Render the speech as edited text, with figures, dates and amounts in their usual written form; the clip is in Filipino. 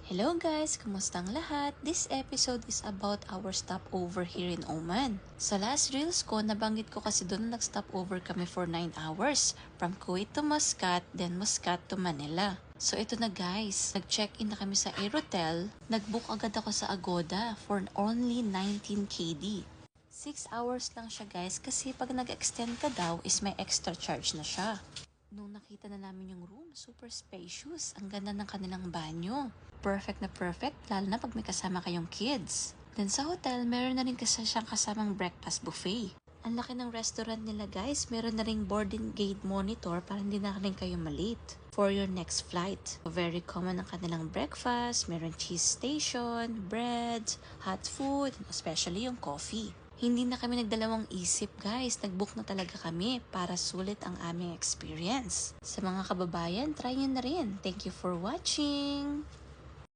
Hello guys! Kumusta ang lahat? This episode is about our stopover here in Oman. Sa last reels ko, nabanggit ko kasi doon na nag-stopover kami for 9 hours. From Kuwait to Muscat, then Muscat to Manila. So ito na guys, nag-check-in na kami sa Aerotel. Nag-book agad ako sa Agoda for only 19 KD. 6 hours lang siya guys kasi pag nag-extend ka daw is may extra charge na siya. Nung nakita na namin yung room, super spacious. Ang ganda ng kanilang banyo. Perfect na perfect, lalo na pag may kasama kayong kids. Then sa hotel, meron na rin kasi siyang kasamang breakfast buffet. Ang laki ng restaurant nila guys, meron na ring boarding gate monitor para hindi na rin kayo malate for your next flight. Very common ang kanilang breakfast, meron cheese station, bread, hot food, especially yung coffee. Hindi na kami nagdalawang isip guys, nag-book na talaga kami para sulit ang aming experience. Sa mga kababayan, try nyo na rin. Thank you for watching!